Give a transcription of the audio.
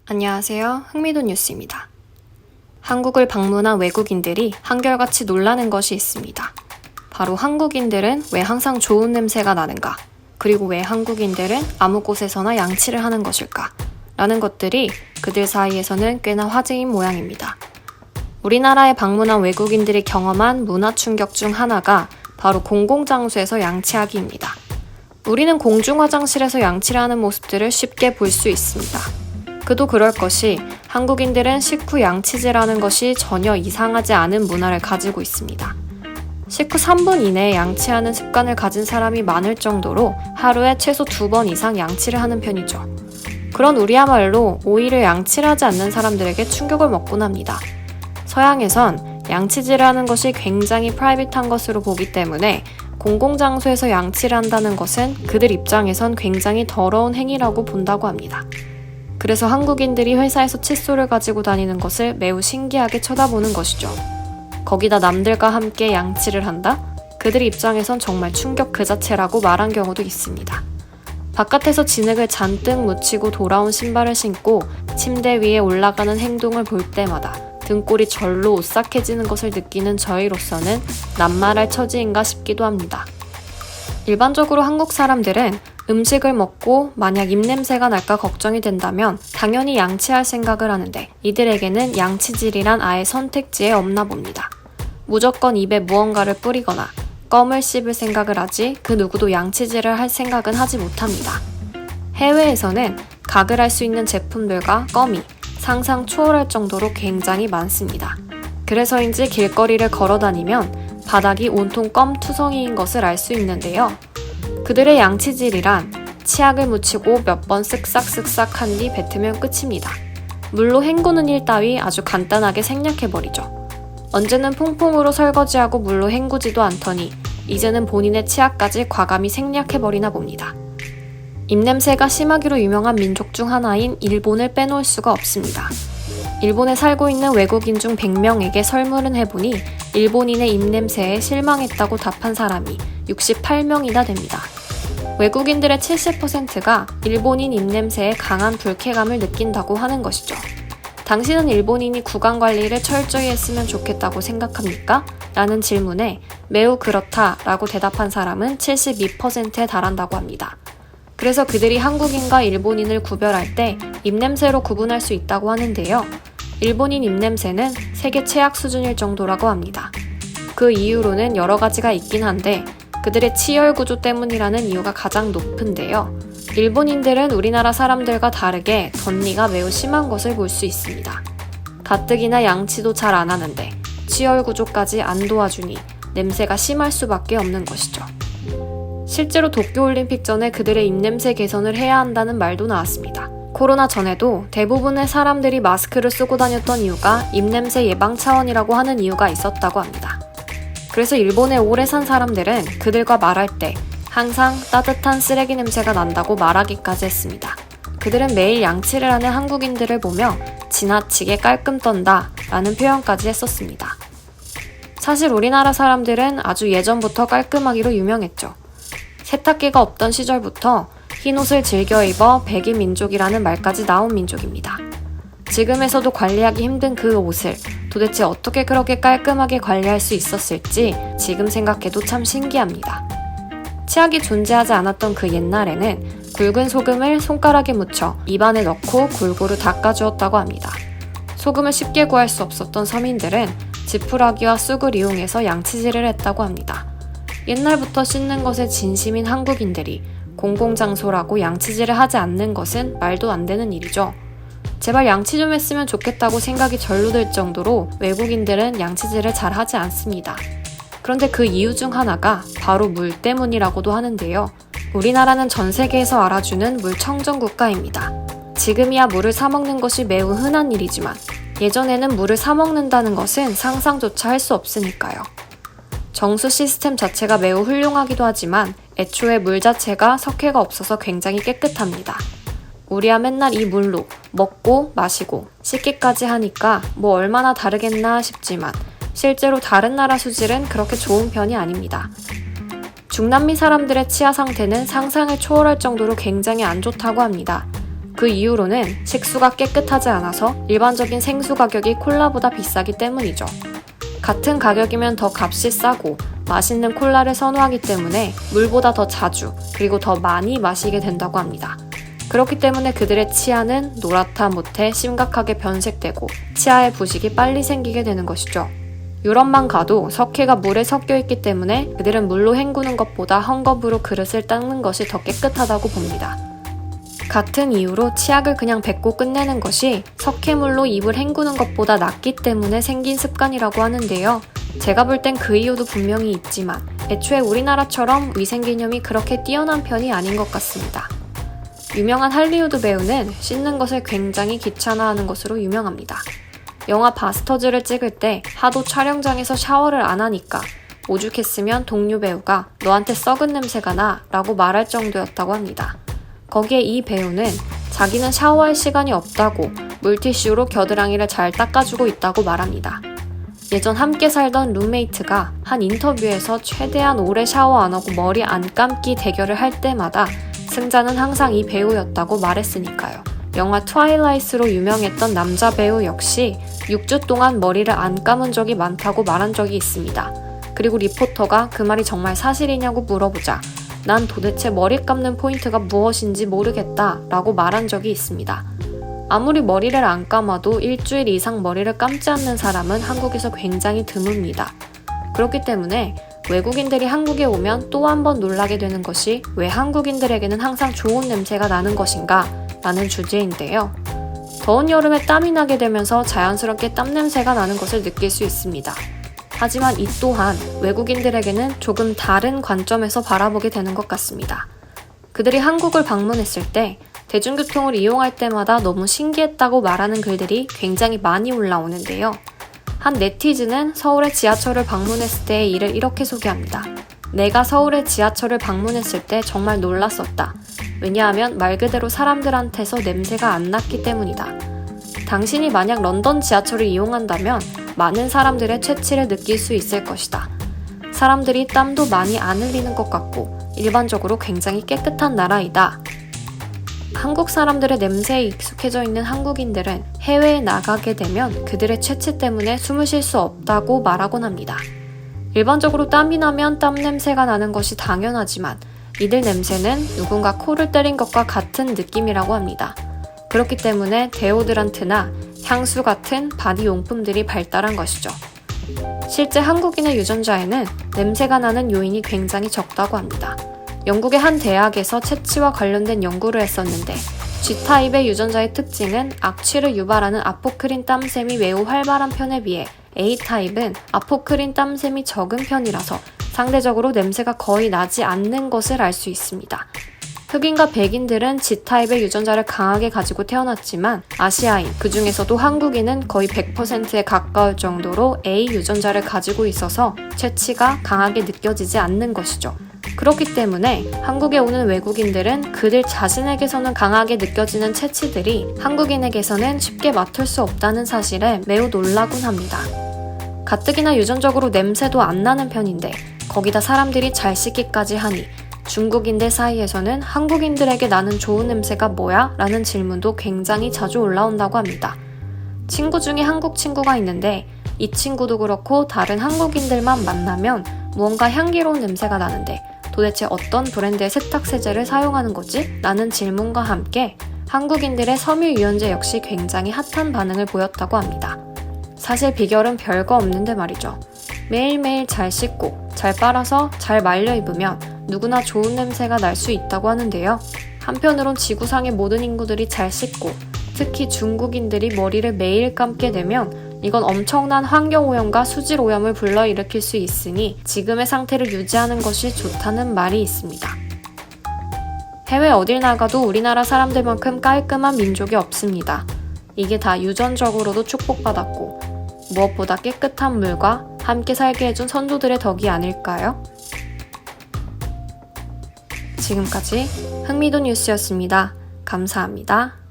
안녕하세요. 흥미도 뉴스입니다. 한국을 방문한 외국인들이 한결같이 놀라는 것이 있습니다. 바로 한국인들은 왜 항상 좋은 냄새가 나는가? 그리고 왜 한국인들은 아무 곳에서나 양치를 하는 것일까? 라는 것들이 그들 사이에서는 꽤나 화제인 모양입니다. 우리나라에 방문한 외국인들이 경험한 문화 충격 중 하나가 바로 공공장소에서 양치하기입니다. 우리는 공중화장실에서 양치를 하는 모습들을 쉽게 볼 수 있습니다. 그도 그럴 것이 한국인들은 식후 양치질하는 것이 전혀 이상하지 않은 문화를 가지고 있습니다. 식후 3분 이내에 양치하는 습관을 가진 사람이 많을 정도로 하루에 최소 2번 이상 양치를 하는 편이죠. 그런 우리야말로 오히려 양치를 하지 않는 사람들에게 충격을 먹곤 합니다. 서양에선 양치질을 하는 것이 굉장히 프라이빗한 것으로 보기 때문에 공공장소에서 양치를 한다는 것은 그들 입장에선 굉장히 더러운 행위라고 본다고 합니다. 그래서 한국인들이 회사에서 칫솔을 가지고 다니는 것을 매우 신기하게 쳐다보는 것이죠. 거기다 남들과 함께 양치를 한다? 그들 입장에선 정말 충격 그 자체라고 말한 경우도 있습니다. 바깥에서 진흙을 잔뜩 묻히고 돌아온 신발을 신고 침대 위에 올라가는 행동을 볼 때마다 등골이 절로 오싹해지는 것을 느끼는 저희로서는 낱말할 처지인가 싶기도 합니다. 일반적으로 한국 사람들은 음식을 먹고 만약 입냄새가 날까 걱정이 된다면 당연히 양치할 생각을 하는데 이들에게는 양치질이란 아예 선택지에 없나 봅니다. 무조건 입에 무언가를 뿌리거나 껌을 씹을 생각을 하지 그 누구도 양치질을 할 생각은 하지 못합니다. 해외에서는 각을 할 수 있는 제품들과 껌이 상상 초월할 정도로 굉장히 많습니다. 그래서인지 길거리를 걸어다니면 바닥이 온통 껌 투성이인 것을 알 수 있는데요. 그들의 양치질이란 치약을 묻히고 몇 번 쓱싹쓱싹 한 뒤 뱉으면 끝입니다. 물로 헹구는 일 따위 아주 간단하게 생략해버리죠. 언제는 퐁퐁으로 설거지하고 물로 헹구지도 않더니 이제는 본인의 치약까지 과감히 생략해버리나 봅니다. 입냄새가 심하기로 유명한 민족 중 하나인 일본을 빼놓을 수가 없습니다. 일본에 살고 있는 외국인 중 100명에게 설문을 해보니 일본인의 입냄새에 실망했다고 답한 사람이 68명이나 됩니다. 외국인들의 70%가 일본인 입냄새에 강한 불쾌감을 느낀다고 하는 것이죠. 당신은 일본인이 구강 관리를 철저히 했으면 좋겠다고 생각합니까? 라는 질문에 매우 그렇다 라고 대답한 사람은 72%에 달한다고 합니다. 그래서 그들이 한국인과 일본인을 구별할 때 입냄새로 구분할 수 있다고 하는데요. 일본인 입냄새는 세계 최악 수준일 정도라고 합니다. 그 이유로는 여러 가지가 있긴 한데 그들의 치열 구조 때문이라는 이유가 가장 높은데요. 일본인들은 우리나라 사람들과 다르게 덧니가 매우 심한 것을 볼 수 있습니다. 가뜩이나 양치도 잘 안 하는데 치열 구조까지 안 도와주니 냄새가 심할 수밖에 없는 것이죠. 실제로 도쿄올림픽 전에 그들의 입냄새 개선을 해야 한다는 말도 나왔습니다. 코로나 전에도 대부분의 사람들이 마스크를 쓰고 다녔던 이유가 입냄새 예방 차원이라고 하는 이유가 있었다고 합니다. 그래서 일본에 오래 산 사람들은 그들과 말할 때 항상 따뜻한 쓰레기 냄새가 난다고 말하기까지 했습니다. 그들은 매일 양치를 하는 한국인들을 보며 지나치게 깔끔 떤다 라는 표현까지 했었습니다. 사실 우리나라 사람들은 아주 예전부터 깔끔하기로 유명했죠. 세탁기가 없던 시절부터 흰옷을 즐겨 입어 백이민족이라는 말까지 나온 민족입니다. 지금에서도 관리하기 힘든 그 옷을 도대체 어떻게 그렇게 깔끔하게 관리할 수 있었을지 지금 생각해도 참 신기합니다. 치약이 존재하지 않았던 그 옛날에는 굵은 소금을 손가락에 묻혀 입안에 넣고 골고루 닦아주었다고 합니다. 소금을 쉽게 구할 수 없었던 서민들은 지푸라기와 쑥을 이용해서 양치질을 했다고 합니다. 옛날부터 씻는 것에 진심인 한국인들이 공공장소라고 양치질을 하지 않는 것은 말도 안 되는 일이죠. 제발 양치 좀 했으면 좋겠다고 생각이 절로 들 정도로 외국인들은 양치질을 잘 하지 않습니다. 그런데 그 이유 중 하나가 바로 물 때문이라고도 하는데요. 우리나라는 전 세계에서 알아주는 물 청정 국가입니다. 지금이야 물을 사 먹는 것이 매우 흔한 일이지만 예전에는 물을 사 먹는다는 것은 상상조차 할 수 없으니까요. 정수 시스템 자체가 매우 훌륭하기도 하지만 애초에 물 자체가 석회가 없어서 굉장히 깨끗합니다. 우리야 맨날 이 물로 먹고 마시고 씻기까지 하니까 뭐 얼마나 다르겠나 싶지만 실제로 다른 나라 수질은 그렇게 좋은 편이 아닙니다. 중남미 사람들의 치아 상태는 상상을 초월할 정도로 굉장히 안 좋다고 합니다. 그 이유로는 식수가 깨끗하지 않아서 일반적인 생수 가격이 콜라보다 비싸기 때문이죠. 같은 가격이면 더 값이 싸고 맛있는 콜라를 선호하기 때문에 물보다 더 자주 그리고 더 많이 마시게 된다고 합니다. 그렇기 때문에 그들의 치아는 노랗다 못해 심각하게 변색되고 치아에 부식이 빨리 생기게 되는 것이죠. 유럽만 가도 석회가 물에 섞여 있기 때문에 그들은 물로 헹구는 것보다 헝겊으로 그릇을 닦는 것이 더 깨끗하다고 봅니다. 같은 이유로 치약을 그냥 뱉고 끝내는 것이 석회물로 입을 헹구는 것보다 낫기 때문에 생긴 습관이라고 하는데요. 제가 볼 땐 그 이유도 분명히 있지만 애초에 우리나라처럼 위생 개념이 그렇게 뛰어난 편이 아닌 것 같습니다. 유명한 할리우드 배우는 씻는 것을 굉장히 귀찮아하는 것으로 유명합니다. 영화 바스터즈를 찍을 때 하도 촬영장에서 샤워를 안 하니까 오죽했으면 동료 배우가 너한테 썩은 냄새가 나 라고 말할 정도였다고 합니다. 거기에 이 배우는 자기는 샤워할 시간이 없다고 물티슈로 겨드랑이를 잘 닦아주고 있다고 말합니다. 예전 함께 살던 룸메이트가 한 인터뷰에서 최대한 오래 샤워 안 하고 머리 안 감기 대결을 할 때마다 승자는 항상 이 배우였다고 말했으니까요. 영화 트와일라이트로 유명했던 남자 배우 역시 6주 동안 머리를 안 감은 적이 많다고 말한 적이 있습니다. 그리고 리포터가 그 말이 정말 사실이냐고 물어보자 난 도대체 머리 감는 포인트가 무엇인지 모르겠다 라고 말한 적이 있습니다. 아무리 머리를 안 감아도 일주일 이상 머리를 감지 않는 사람은 한국에서 굉장히 드뭅니다. 그렇기 때문에 외국인들이 한국에 오면 또 한 번 놀라게 되는 것이 왜 한국인들에게는 항상 좋은 냄새가 나는 것인가 라는 주제인데요. 더운 여름에 땀이 나게 되면서 자연스럽게 땀 냄새가 나는 것을 느낄 수 있습니다. 하지만 이 또한 외국인들에게는 조금 다른 관점에서 바라보게 되는 것 같습니다. 그들이 한국을 방문했을 때 대중교통을 이용할 때마다 너무 신기했다고 말하는 글들이 굉장히 많이 올라오는데요. 한 네티즌은 서울의 지하철을 방문했을 때의 일을 이렇게 소개합니다. 내가 서울의 지하철을 방문했을 때 정말 놀랐었다. 왜냐하면 말 그대로 사람들한테서 냄새가 안 났기 때문이다. 당신이 만약 런던 지하철을 이용한다면 많은 사람들의 채취를 느낄 수 있을 것이다. 사람들이 땀도 많이 안 흘리는 것 같고 일반적으로 굉장히 깨끗한 나라이다. 한국 사람들의 냄새에 익숙해져 있는 한국인들은 해외에 나가게 되면 그들의 체취 때문에 숨을 쉴 수 없다고 말하곤 합니다. 일반적으로 땀이 나면 땀 냄새가 나는 것이 당연하지만 이들 냄새는 누군가 코를 때린 것과 같은 느낌이라고 합니다. 그렇기 때문에 데오드란트나 향수 같은 바디 용품들이 발달한 것이죠. 실제 한국인의 유전자에는 냄새가 나는 요인이 굉장히 적다고 합니다. 영국의 한 대학에서 채취와 관련된 연구를 했었는데 G타입의 유전자의 특징은 악취를 유발하는 아포크린 땀샘이 매우 활발한 편에 비해 A타입은 아포크린 땀샘이 적은 편이라서 상대적으로 냄새가 거의 나지 않는 것을 알 수 있습니다. 흑인과 백인들은 G타입의 유전자를 강하게 가지고 태어났지만 아시아인, 그 중에서도 한국인은 거의 100%에 가까울 정도로 A 유전자를 가지고 있어서 채취가 강하게 느껴지지 않는 것이죠. 그렇기 때문에 한국에 오는 외국인들은 그들 자신에게서는 강하게 느껴지는 채취들이 한국인에게서는 쉽게 맡을 수 없다는 사실에 매우 놀라곤 합니다. 가뜩이나 유전적으로 냄새도 안 나는 편인데 거기다 사람들이 잘 씻기까지 하니 중국인들 사이에서는 한국인들에게 나는 좋은 냄새가 뭐야? 라는 질문도 굉장히 자주 올라온다고 합니다. 친구 중에 한국 친구가 있는데 이 친구도 그렇고 다른 한국인들만 만나면 무언가 향기로운 냄새가 나는데 도대체 어떤 브랜드의 세탁세제를 사용하는 거지? 라는 질문과 함께 한국인들의 섬유유연제 역시 굉장히 핫한 반응을 보였다고 합니다. 사실 비결은 별거 없는데 말이죠. 매일매일 잘 씻고 잘 빨아서 잘 말려 입으면 누구나 좋은 냄새가 날 수 있다고 하는데요. 한편으론 지구상의 모든 인구들이 잘 씻고 특히 중국인들이 머리를 매일 감게 되면 이건 엄청난 환경오염과 수질오염을 불러일으킬 수 있으니 지금의 상태를 유지하는 것이 좋다는 말이 있습니다. 해외 어딜 나가도 우리나라 사람들만큼 깔끔한 민족이 없습니다. 이게 다 유전적으로도 축복받았고 무엇보다 깨끗한 물과 함께 살게 해준 선조들의 덕이 아닐까요? 지금까지 흥미도 뉴스였습니다. 감사합니다.